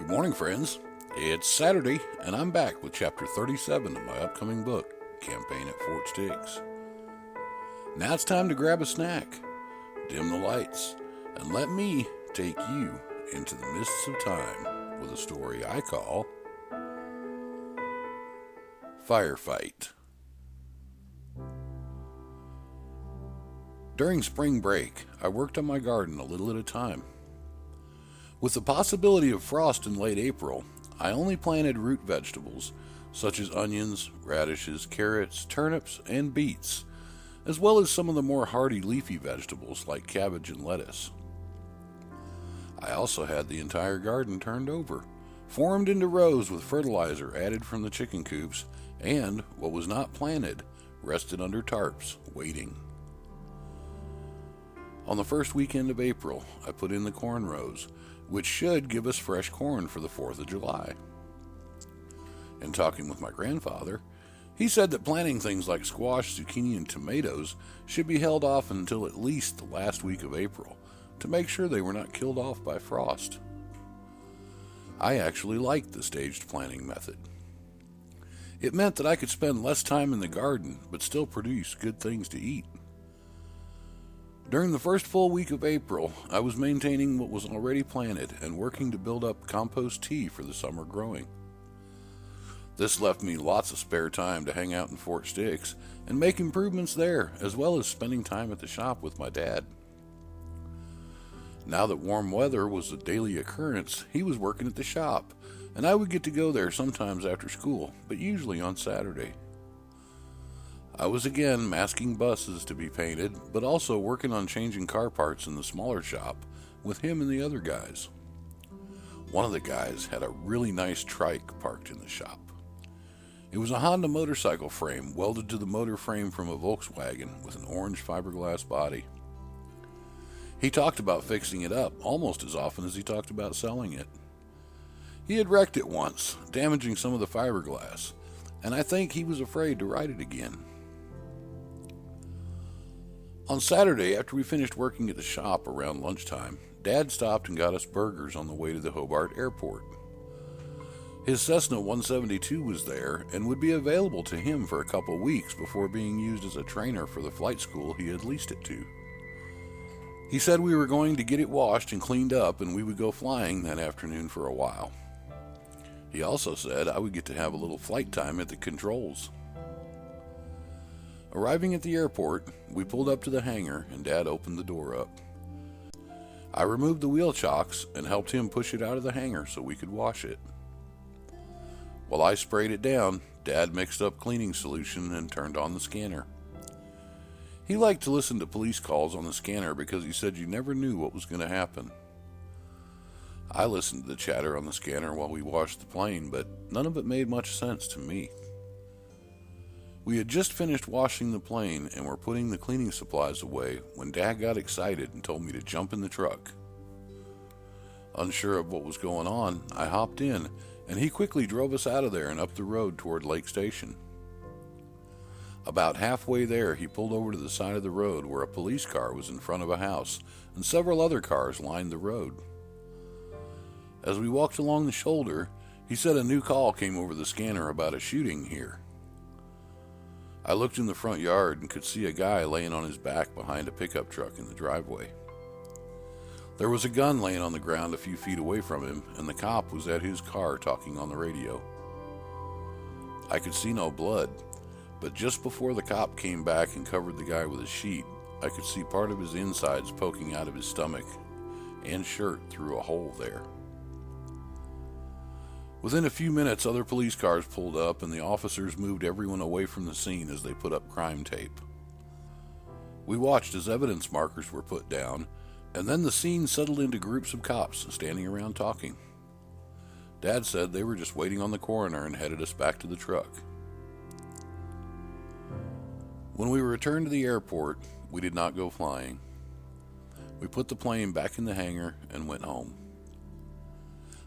Good morning, friends. It's Saturday, and I'm back with Chapter 37 of my upcoming book, Campaign at Fort Stix. Now it's time to grab a snack, dim the lights, and let me take you into the mists of time with a story I call Firefight. During spring break, I worked on my garden a little at a time. With the possibility of frost in late April, I only planted root vegetables such as onions, radishes, carrots, turnips, and beets, as well as some of the more hardy leafy vegetables like cabbage and lettuce. I also had the entire garden turned over, formed into rows with fertilizer added from the chicken coops, and what was not planted rested under tarps, waiting. On the first weekend of April, I put in the corn rows, which should give us fresh corn for the 4th of July. In talking with my grandfather, he said that planting things like squash, zucchini, and tomatoes should be held off until at least the last week of April to make sure they were not killed off by frost. I actually liked the staged planting method. It meant that I could spend less time in the garden but still produce good things to eat. During the first full week of April, I was maintaining what was already planted and working to build up compost tea for the summer growing. This left me lots of spare time to hang out in Fort Stix and make improvements there, as well as spending time at the shop with my dad. Now that warm weather was a daily occurrence, he was working at the shop, and I would get to go there sometimes after school, but usually on Saturday. I was again masking buses to be painted, but also working on changing car parts in the smaller shop with him and the other guys. One of the guys had a really nice Trike parked in the shop. It was a Honda motorcycle frame welded to the motor frame from a Volkswagen with an orange fiberglass body. He talked about fixing it up almost as often as he talked about selling it. He had wrecked it once, damaging some of the fiberglass, and I think he was afraid to ride it again. On Saturday, after we finished working at the shop around lunchtime, Dad stopped and got us burgers on the way to the Hobart Airport. His Cessna 172 was there and would be available to him for a couple weeks before being used as a trainer for the flight school he had leased it to. He said we were going to get it washed and cleaned up and we would go flying that afternoon for a while. He also said I would get to have a little flight time at the controls. Arriving at the airport, we pulled up to the hangar and Dad opened the door up. I removed the wheel chocks and helped him push it out of the hangar so we could wash it. While I sprayed it down, Dad mixed up cleaning solution and turned on the scanner. He liked to listen to police calls on the scanner because he said you never knew what was going to happen. I listened to the chatter on the scanner while we washed the plane, but none of it made much sense to me. We had just finished washing the plane and were putting the cleaning supplies away when Dad got excited and told me to jump in the truck. Unsure of what was going on, I hopped in, and he quickly drove us out of there and up the road toward Lake Station. About halfway there, he pulled over to the side of the road where a police car was in front of a house, and several other cars lined the road. As we walked along the shoulder, he said a new call came over the scanner about a shooting here. I looked in the front yard and could see a guy laying on his back behind a pickup truck in the driveway. There was a gun laying on the ground a few feet away from him, and the cop was at his car talking on the radio. I could see no blood, but just before the cop came back and covered the guy with a sheet, I could see part of his insides poking out of his stomach and shirt through a hole there. Within a few minutes, other police cars pulled up and the officers moved everyone away from the scene as they put up crime tape. We watched as evidence markers were put down, and then the scene settled into groups of cops standing around talking. Dad said they were just waiting on the coroner and headed us back to the truck. When we returned to the airport, we did not go flying. We put the plane back in the hangar and went home.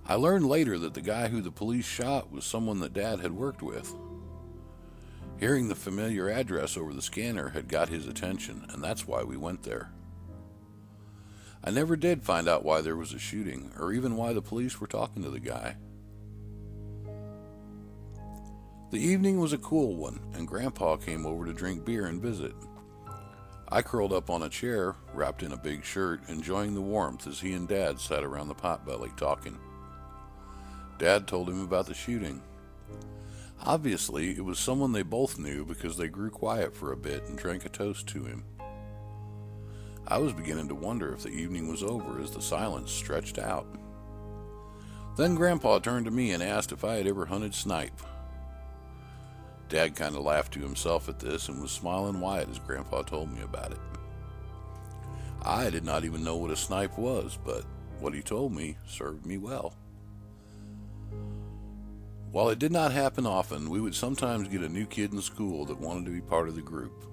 I learned later that the guy who the police shot was someone that Dad had worked with. Hearing the familiar address over the scanner had got his attention, and that's why we went there. I never did find out why there was a shooting, or even why the police were talking to the guy. The evening was a cool one, and Grandpa came over to drink beer and visit. I curled up on a chair, wrapped in a big shirt, enjoying the warmth as he and Dad sat around the potbelly talking. Dad told him about the shooting. Obviously, it was someone they both knew because they grew quiet for a bit and drank a toast to him. I was beginning to wonder if the evening was over as the silence stretched out. Then Grandpa turned to me and asked if I had ever hunted snipe. Dad kind of laughed to himself at this and was smiling wide as Grandpa told me about it. I did not even know what a snipe was, but what he told me served me well. While it did not happen often, we would sometimes get a new kid in school that wanted to be part of the group.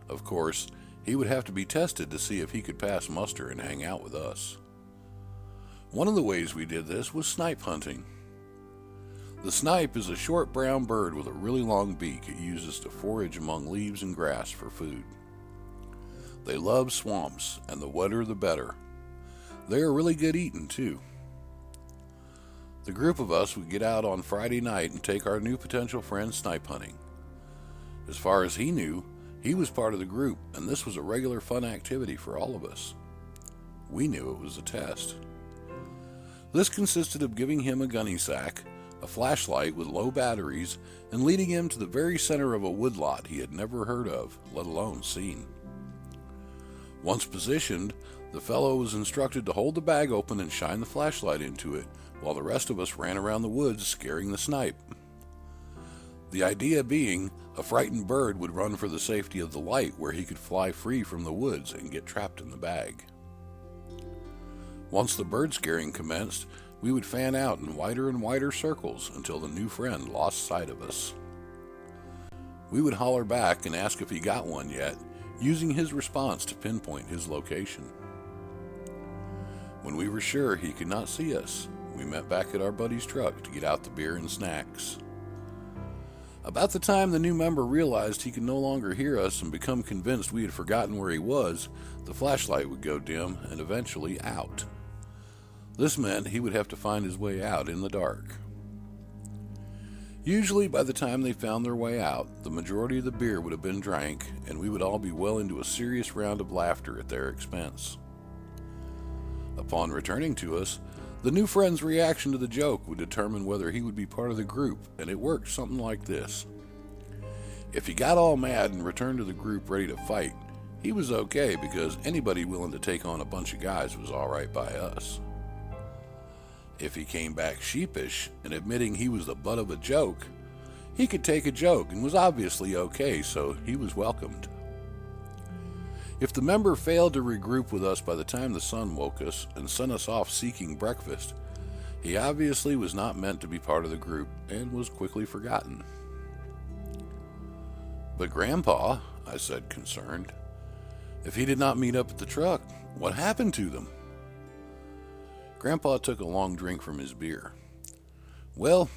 Of course, he would have to be tested to see if he could pass muster and hang out with us. One of the ways we did this was snipe hunting. The snipe is a short brown bird with a really long beak it uses to forage among leaves and grass for food. They love swamps, and the wetter the better. They are really good eating, too. The group of us would get out on Friday night and take our new potential friend snipe hunting. As far as he knew, he was part of the group, and this was a regular fun activity for all of us. We knew it was a test. This consisted of giving him a gunny sack, a flashlight with low batteries, and leading him to the very center of a woodlot he had never heard of, let alone seen. Once positioned, the fellow was instructed to hold the bag open and shine the flashlight into it, while the rest of us ran around the woods scaring the snipe. The idea being, a frightened bird would run for the safety of the light where he could fly free from the woods and get trapped in the bag. Once the bird scaring commenced, we would fan out in wider and wider circles until the new friend lost sight of us. We would holler back and ask if he got one yet, using his response to pinpoint his location. When we were sure he could not see us, we met back at our buddy's truck to get out the beer and snacks. About the time the new member realized he could no longer hear us and become convinced we had forgotten where he was, the flashlight would go dim and eventually out. This meant he would have to find his way out in the dark. Usually, by the time they found their way out, the majority of the beer would have been drank, and we would all be well into a serious round of laughter at their expense. Upon returning to us, the new friend's reaction to the joke would determine whether he would be part of the group, and it worked something like this. If he got all mad and returned to the group ready to fight, he was okay because anybody willing to take on a bunch of guys was alright by us. If he came back sheepish and admitting he was the butt of a joke, he could take a joke and was obviously okay, so he was welcomed. If the member failed to regroup with us by the time the sun woke us and sent us off seeking breakfast, he obviously was not meant to be part of the group and was quickly forgotten. "But Grandpa," I said, concerned, "if he did not meet up at the truck, what happened to them?" Grandpa took a long drink from his beer. "Well,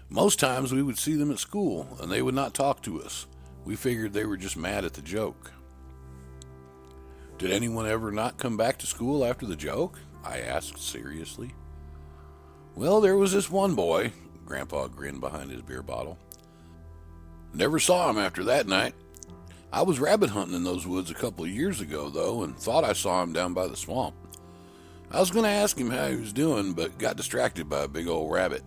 most times we would see them at school, and they would not talk to us. We figured they were just mad at the joke." "Did anyone ever not come back to school after the joke?" I asked seriously. "Well, there was this one boy," Grandpa grinned behind his beer bottle. "Never saw him after that night. I was rabbit hunting in those woods a couple of years ago, though, and thought I saw him down by the swamp. I was going to ask him how he was doing, but got distracted by a big old rabbit."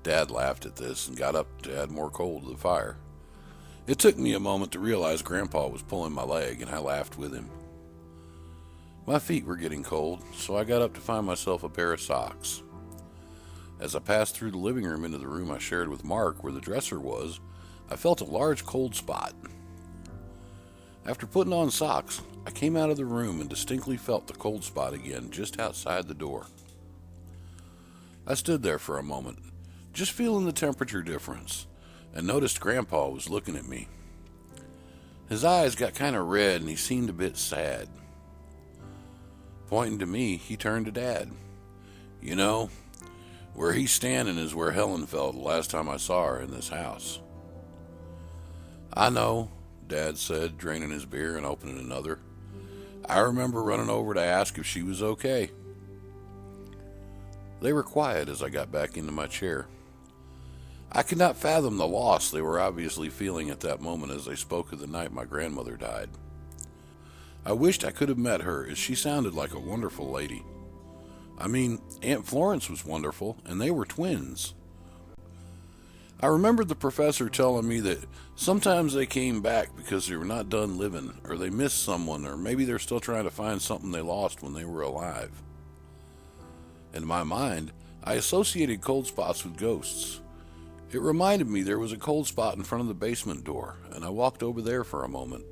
Dad laughed at this and got up to add more coal to the fire. It took me a moment to realize Grandpa was pulling my leg, and I laughed with him. My feet were getting cold, so I got up to find myself a pair of socks. As I passed through the living room into the room I shared with Mark, where the dresser was, I felt a large cold spot. After putting on socks, I came out of the room and distinctly felt the cold spot again just outside the door. I stood there for a moment, just feeling the temperature difference, and noticed Grandpa was looking at me. His eyes got kind of red and he seemed a bit sad. Pointing to me, he turned to Dad. "You know, where he's standing is where Helen fell the last time I saw her in this house." "I know," Dad said, draining his beer and opening another. I remember running over to ask if she was okay. They were quiet as I got back into my chair. I could not fathom the loss they were obviously feeling at that moment as they spoke of the night my grandmother died. I wished I could have met her, as she sounded like a wonderful lady. I mean, Aunt Florence was wonderful, and they were twins. I remembered the professor telling me that sometimes they came back because they were not done living, or they missed someone, or maybe they're still trying to find something they lost when they were alive. In my mind, I associated cold spots with ghosts. It reminded me there was a cold spot in front of the basement door, and I walked over there for a moment.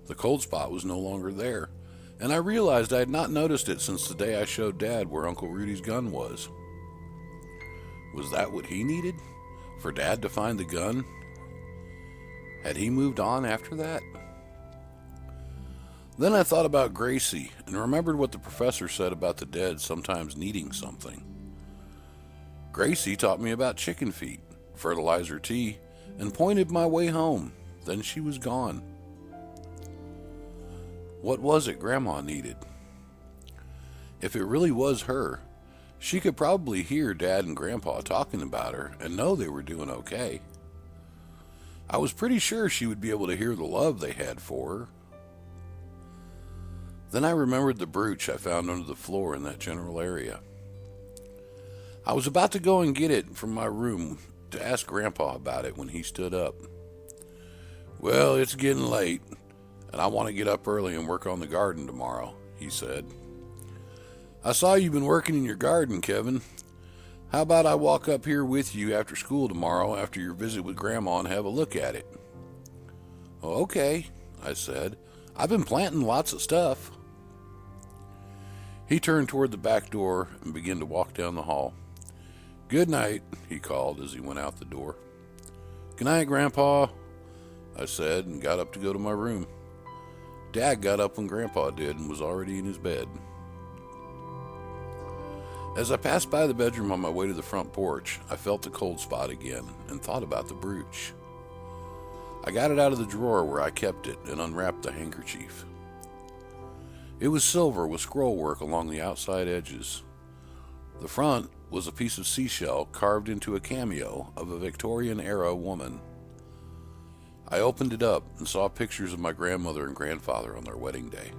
The cold spot was no longer there, and I realized I had not noticed it since the day I showed Dad where Uncle Rudy's gun was. Was that what he needed? For Dad to find the gun? Had he moved on after that? Then I thought about Gracie and remembered what the professor said about the dead sometimes needing something. Gracie taught me about chicken feet, fertilizer tea, and pointed my way home. Then she was gone. What was it Grandma needed? If it really was her, she could probably hear Dad and Grandpa talking about her and know they were doing okay. I was pretty sure she would be able to hear the love they had for her. Then I remembered the brooch I found under the floor in that general area. I was about to go and get it from my room to ask Grandpa about it when he stood up. "Well, it's getting late, and I want to get up early and work on the garden tomorrow," he said. "I saw you've been working in your garden, Kevin. How about I walk up here with you after school tomorrow after your visit with Grandma and have a look at it?" "Oh, okay," I said. "I've been planting lots of stuff." He turned toward the back door and began to walk down the hall. "Good night," he called as he went out the door. "Good night, Grandpa," I said, and got up to go to my room. Dad got up when Grandpa did and was already in his bed. As I passed by the bedroom on my way to the front porch, I felt the cold spot again and thought about the brooch. I got it out of the drawer where I kept it and unwrapped the handkerchief. It was silver with scroll work along the outside edges. The front was a piece of seashell carved into a cameo of a Victorian-era woman. I opened it up and saw pictures of my grandmother and grandfather on their wedding day.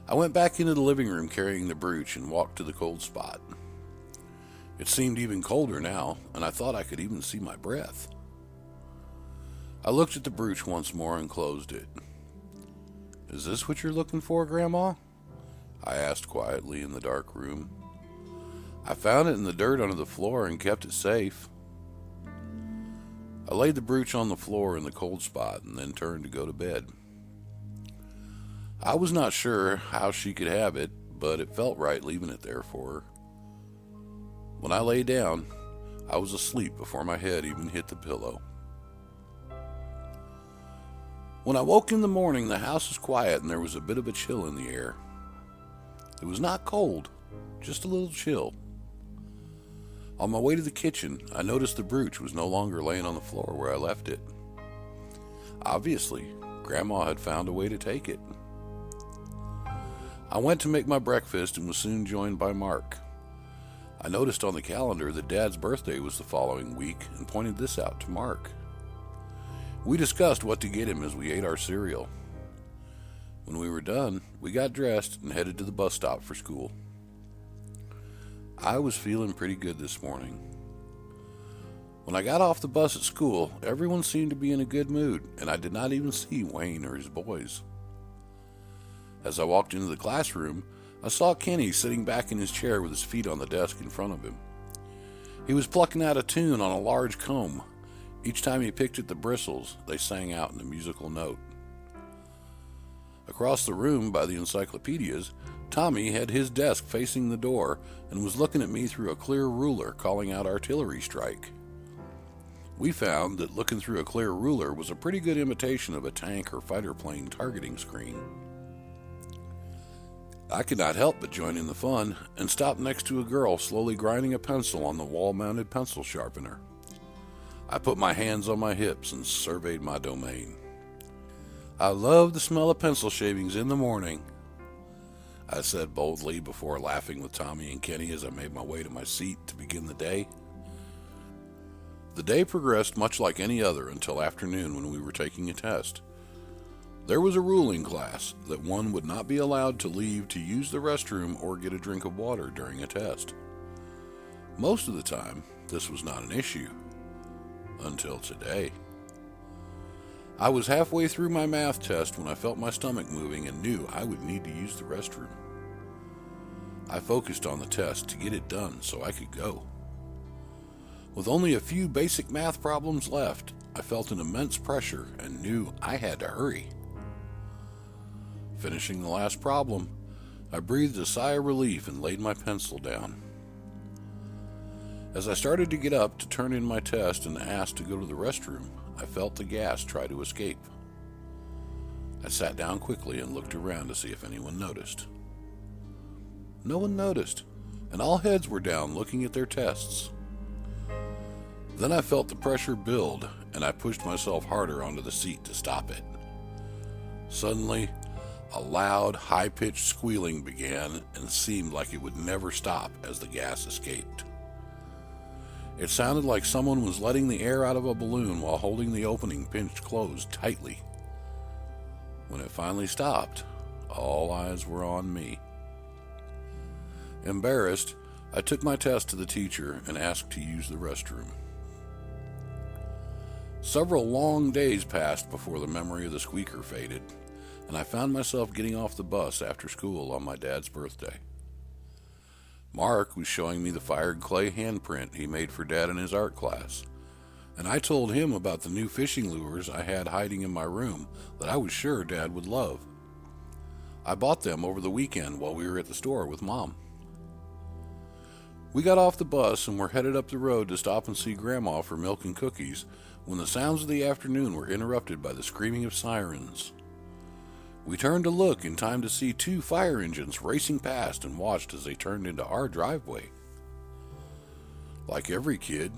I went back into the living room carrying the brooch and walked to the cold spot. It seemed even colder now, and I thought I could even see my breath. I looked at the brooch once more and closed it. "Is this what you're looking for, Grandma?" I asked quietly in the dark room. "I found it in the dirt under the floor and kept it safe." I laid the brooch on the floor in the cold spot and then turned to go to bed. I was not sure how she could have it, but it felt right leaving it there for her. When I lay down, I was asleep before my head even hit the pillow. When I woke in the morning, the house was quiet and there was a bit of a chill in the air. It was not cold, just a little chill. On my way to the kitchen, I noticed the brooch was no longer laying on the floor where I left it. Obviously, Grandma had found a way to take it. I went to make my breakfast and was soon joined by Mark. I noticed on the calendar that Dad's birthday was the following week and pointed this out to Mark. We discussed what to get him as we ate our cereal. When we were done, we got dressed and headed to the bus stop for school. I was feeling pretty good this morning. When I got off the bus at school, everyone seemed to be in a good mood, and I did not even see Wayne or his boys. As I walked into the classroom, I saw Kenny sitting back in his chair with his feet on the desk in front of him. He was plucking out a tune on a large comb. Each time he picked at the bristles, they sang out in a musical note. Across the room by the encyclopedias, Tommy had his desk facing the door and was looking at me through a clear ruler calling out artillery strike. We found that looking through a clear ruler was a pretty good imitation of a tank or fighter plane targeting screen. I could not help but join in the fun and stopped next to a girl slowly grinding a pencil on the wall-mounted pencil sharpener. I put my hands on my hips and surveyed my domain. I love the smell of pencil shavings in the morning, I said boldly before laughing with Tommy and Kenny as I made my way to my seat to begin the day. The day progressed much like any other until afternoon when we were taking a test. There was a rule in class that one would not be allowed to leave to use the restroom or get a drink of water during a test. Most of the time, this was not an issue. Until today. I was halfway through my math test when I felt my stomach moving and knew I would need to use the restroom. I focused on the test to get it done so I could go. With only a few basic math problems left, I felt an immense pressure and knew I had to hurry. Finishing the last problem, I breathed a sigh of relief and laid my pencil down. As I started to get up to turn in my test and asked to go to the restroom, I felt the gas try to escape. I sat down quickly and looked around to see if anyone noticed. No one noticed, and all heads were down looking at their tests. Then I felt the pressure build, and I pushed myself harder onto the seat to stop it. Suddenly, a loud, high-pitched squealing began and seemed like it would never stop as the gas escaped. It sounded like someone was letting the air out of a balloon while holding the opening pinched closed tightly. When it finally stopped, all eyes were on me. Embarrassed, I took my test to the teacher and asked to use the restroom. Several long days passed before the memory of the squeaker faded, and I found myself getting off the bus after school on my dad's birthday. Mark was showing me the fired clay handprint he made for Dad in his art class, and I told him about the new fishing lures I had hiding in my room that I was sure Dad would love. I bought them over the weekend while we were at the store with Mom. We got off the bus and were headed up the road to stop and see Grandma for milk and cookies when the sounds of the afternoon were interrupted by the screaming of sirens. We turned to look in time to see 2 fire engines racing past and watched as they turned into our driveway. Like every kid,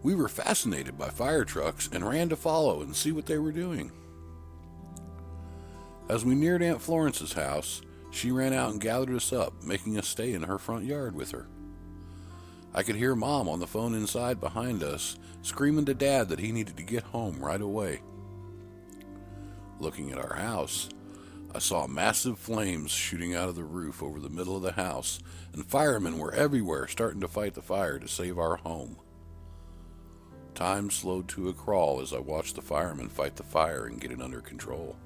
we were fascinated by fire trucks and ran to follow and see what they were doing. As we neared Aunt Florence's house, she ran out and gathered us up, making us stay in her front yard with her. I could hear Mom on the phone inside behind us, screaming to Dad that he needed to get home right away. Looking at our house, I saw massive flames shooting out of the roof over the middle of the house, and firemen were everywhere starting to fight the fire to save our home. Time slowed to a crawl as I watched the firemen fight the fire and get it under control.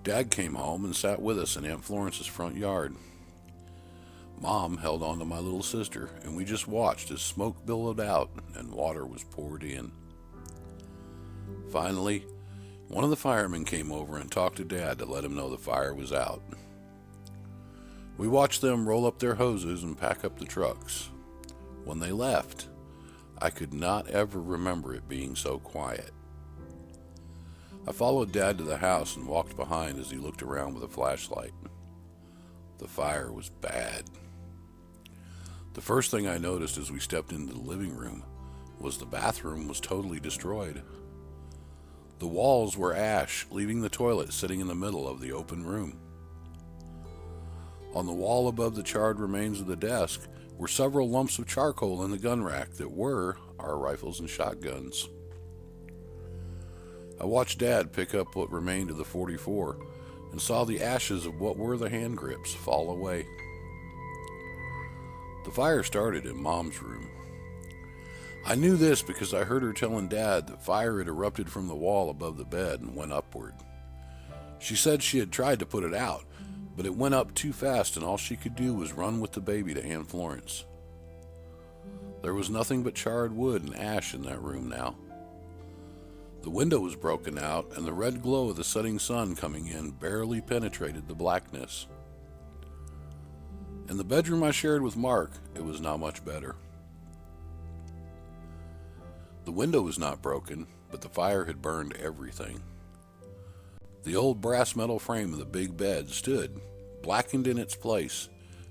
Dad came home and sat with us in Aunt Florence's front yard. Mom held on to my little sister, and we just watched as smoke billowed out and water was poured in. Finally, one of the firemen came over and talked to Dad to let him know the fire was out. We watched them roll up their hoses and pack up the trucks. When they left, I could not ever remember it being so quiet. I followed Dad to the house and walked behind as he looked around with a flashlight. The fire was bad. The first thing I noticed as we stepped into the living room was the bathroom was totally destroyed. The walls were ash, leaving the toilet sitting in the middle of the open room. On the wall above the charred remains of the desk were several lumps of charcoal in the gun rack that were our rifles and shotguns. I watched Dad pick up what remained of the .44 and saw the ashes of what were the hand grips fall away. The fire started in Mom's room. I knew this because I heard her telling Dad that fire had erupted from the wall above the bed and went upward. She said she had tried to put it out, but it went up too fast and all she could do was run with the baby to Aunt Florence. There was nothing but charred wood and ash in that room now. The window was broken out and the red glow of the setting sun coming in barely penetrated the blackness. In the bedroom I shared with Mark, it was not much better. The window was not broken, but the fire had burned everything. The old brass metal frame of the big bed stood, blackened in its place,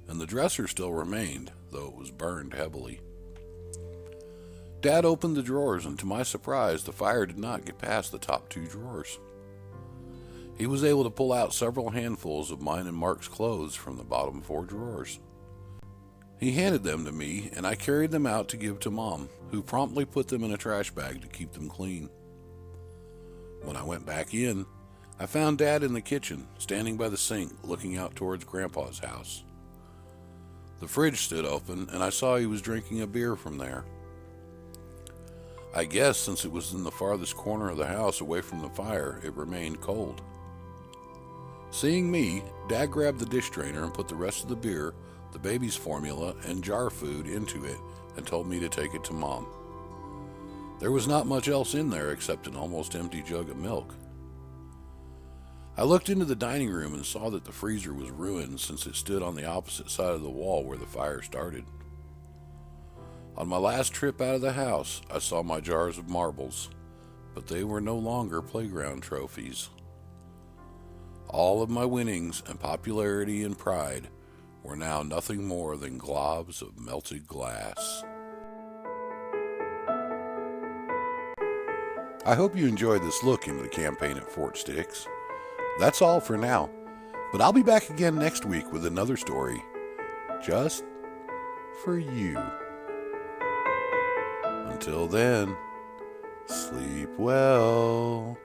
and the dresser still remained, though it was burned heavily. Dad opened the drawers, and to my surprise, the fire did not get past the top 2 drawers. He was able to pull out several handfuls of mine and Mark's clothes from the bottom 4 drawers. He handed them to me, and I carried them out to give to Mom, who promptly put them in a trash bag to keep them clean. When I went back in, I found Dad in the kitchen, standing by the sink, looking out towards Grandpa's house. The fridge stood open, and I saw he was drinking a beer from there. I guess since it was in the farthest corner of the house away from the fire, it remained cold. Seeing me, Dad grabbed the dish drainer and put the rest of the beer, the baby's formula, and jar food into it and told me to take it to Mom. There was not much else in there except an almost empty jug of milk. I looked into the dining room and saw that the freezer was ruined since it stood on the opposite side of the wall where the fire started. On my last trip out of the house, I saw my jars of marbles, but they were no longer playground trophies. All of my winnings and popularity and pride were now nothing more than globs of melted glass. I hope you enjoyed this look into the campaign at Fort Stix. That's all for now, but I'll be back again next week with another story, just for you. Until then, sleep well.